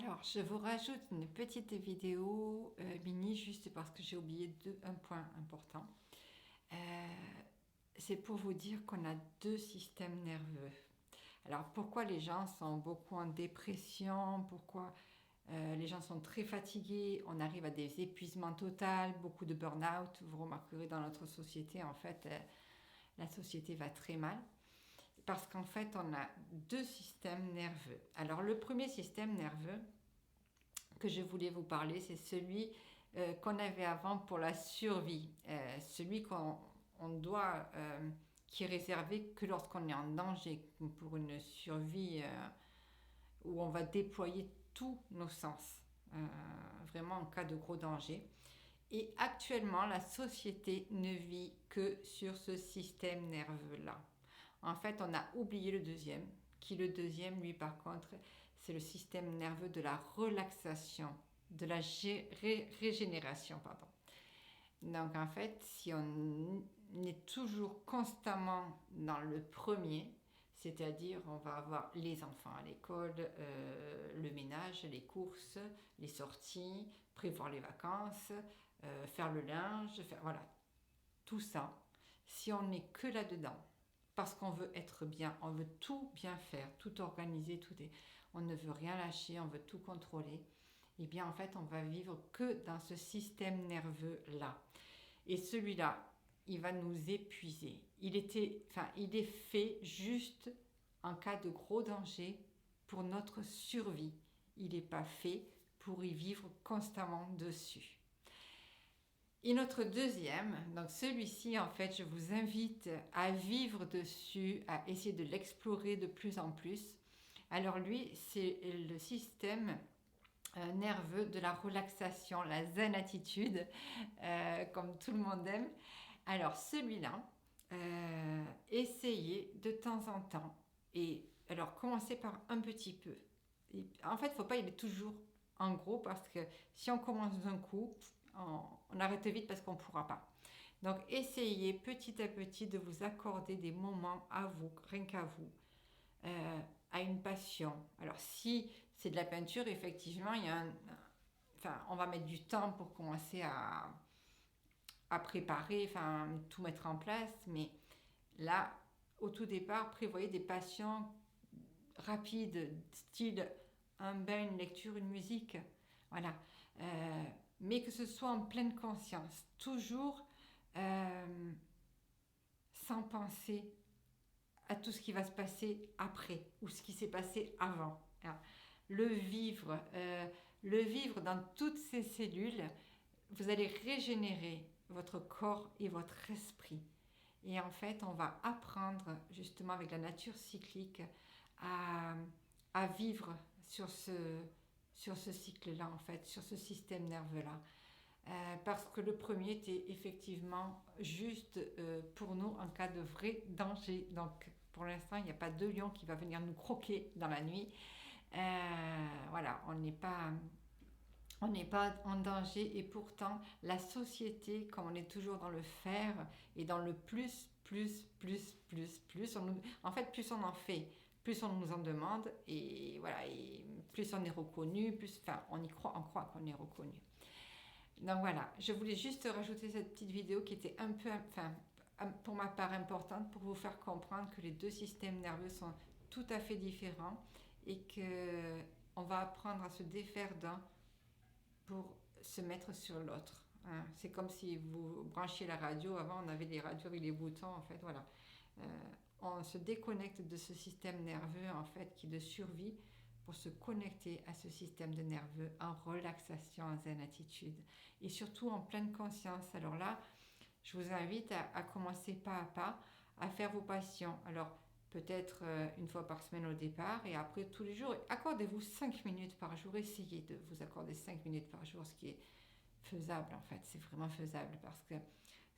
Alors, je vous rajoute une petite vidéo mini juste parce que j'ai oublié un point important. Euh, c'est pour vous dire qu'on a deux systèmes nerveux. Alors, pourquoi les gens sont beaucoup en dépression? Pourquoi les gens sont très fatigués? On arrive à des épuisements totaux, beaucoup de burn-out. Vous remarquerez dans notre société, en fait, la société va très mal. Parce qu'en fait, on a deux systèmes nerveux. Alors, le premier système nerveux que je voulais vous parler, c'est celui qu'on avait avant pour la survie, celui qu'on doit, qui est réservé que lorsqu'on est en danger, pour une survie où on va déployer tous nos sens, vraiment en cas de gros danger. Et actuellement, la société ne vit que sur ce système nerveux-là. En fait, on a oublié le deuxième, le deuxième, lui, par contre, c'est le système nerveux de la relaxation, de la régénération, pardon. Donc, en fait, si on est toujours constamment dans le premier, c'est-à-dire on va avoir les enfants à l'école, le ménage, les courses, les sorties, prévoir les vacances, faire le linge, voilà, tout ça. Si on n'est que là-dedans, parce qu'on veut être bien, on veut tout bien faire, tout organiser, on ne veut rien lâcher, on veut tout contrôler, et bien en fait on va vivre que dans ce système nerveux là. Et celui-là, il va nous épuiser. Il est fait juste en cas de gros danger pour notre survie. Il n'est pas fait pour y vivre constamment dessus. Et notre deuxième, donc celui-ci, en fait, je vous invite à vivre dessus, à essayer de l'explorer de plus en plus. Alors lui, c'est le système nerveux de la relaxation, la zen attitude, comme tout le monde aime. Alors celui-là, essayez de temps en temps. Et alors commencez par un petit peu. Et, en fait, il ne faut pas y aller toujours en gros parce que si on commence d'un coup, on arrête vite parce qu'on ne pourra pas. Donc essayez petit à petit de vous accorder des moments à vous, rien qu'à vous, à une passion. Alors si c'est de la peinture, effectivement, on va mettre du temps pour commencer à préparer, tout mettre en place, mais là, au tout départ, prévoyez des passions rapides, style un bain, une lecture, une musique, voilà. Mais que ce soit en pleine conscience, toujours sans penser à tout ce qui va se passer après ou ce qui s'est passé avant. Le vivre dans toutes ces cellules, vous allez régénérer votre corps et votre esprit. Et en fait, on va apprendre justement avec la nature cyclique à, à vivre sur ce cycle-là, en fait, sur ce système nerveux-là. Parce que le premier était effectivement juste pour nous en cas de vrai danger. Donc pour l'instant, il n'y a pas de lion qui va venir nous croquer dans la nuit. Voilà, on n'est pas en danger et pourtant la société, comme on est toujours dans le faire et dans le plus, en fait plus on en fait, plus on nous en demande et voilà, et plus on est reconnu, on croit qu'on est reconnu. Donc voilà, je voulais juste rajouter cette petite vidéo qui était un peu, pour ma part importante pour vous faire comprendre que les deux systèmes nerveux sont tout à fait différents et que on va apprendre à se défaire d'un pour se mettre sur l'autre. Hein. C'est comme si vous branchiez la radio. Avant, on avait des radios avec les boutons. En fait, voilà. On se déconnecte de ce système nerveux en fait qui est de survie pour se connecter à ce système de nerveux en relaxation, en zen attitude et surtout en pleine conscience. Alors là, je vous invite à commencer pas à pas à faire vos passions. Alors peut-être une fois par semaine au départ et après tous les jours. Accordez-vous 5 minutes par jour. Essayez de vous accorder 5 minutes par jour, ce qui est faisable en fait. C'est vraiment faisable parce que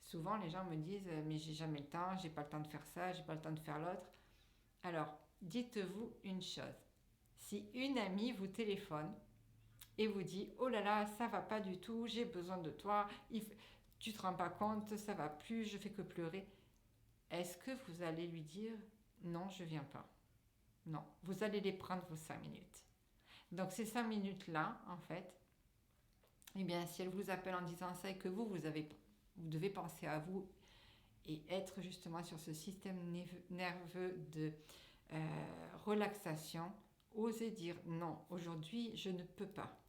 souvent les gens me disent mais j'ai jamais le temps, j'ai pas le temps de faire ça, j'ai pas le temps de faire l'autre. Alors dites-vous une chose. Si une amie vous téléphone et vous dit oh là là ça va pas du tout, j'ai besoin de toi, tu te rends pas compte, ça va plus, je fais que pleurer. Est-ce que vous allez lui dire non, je viens pas? Non, vous allez les prendre vos 5 minutes. Donc ces 5 minutes-là, en fait, eh bien, si elle vous appelle en disant ça et que vous devez penser à vous et être justement sur ce système nerveux de relaxation, osez dire non, aujourd'hui je ne peux pas.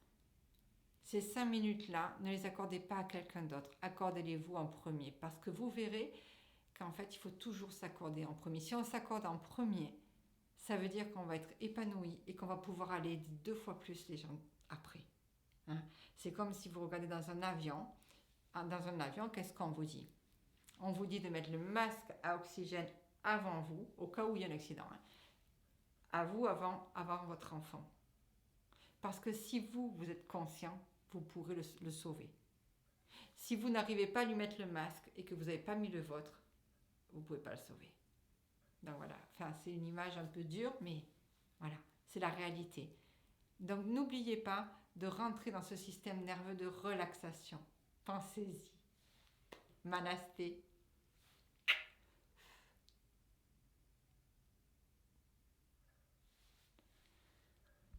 Ces 5 minutes-là, ne les accordez pas à quelqu'un d'autre, accordez-les-vous en premier, parce que vous verrez qu'en fait il faut toujours s'accorder en premier. Si on s'accorde en premier, ça veut dire qu'on va être épanoui et qu'on va pouvoir aller aider 2 fois plus les gens après. Hein. C'est comme si vous regardez dans un avion. Dans un avion, qu'est-ce qu'on vous dit? On vous dit de mettre le masque à oxygène avant vous, au cas où il y a un accident. Hein. À vous avant votre enfant. Parce que si vous êtes conscient, vous pourrez le sauver. Si vous n'arrivez pas à lui mettre le masque et que vous n'avez pas mis le vôtre, vous ne pouvez pas le sauver. Donc voilà, enfin, c'est une image un peu dure, mais voilà, c'est la réalité. Donc n'oubliez pas de rentrer dans ce système nerveux de relaxation. Pensez-y. Manasté.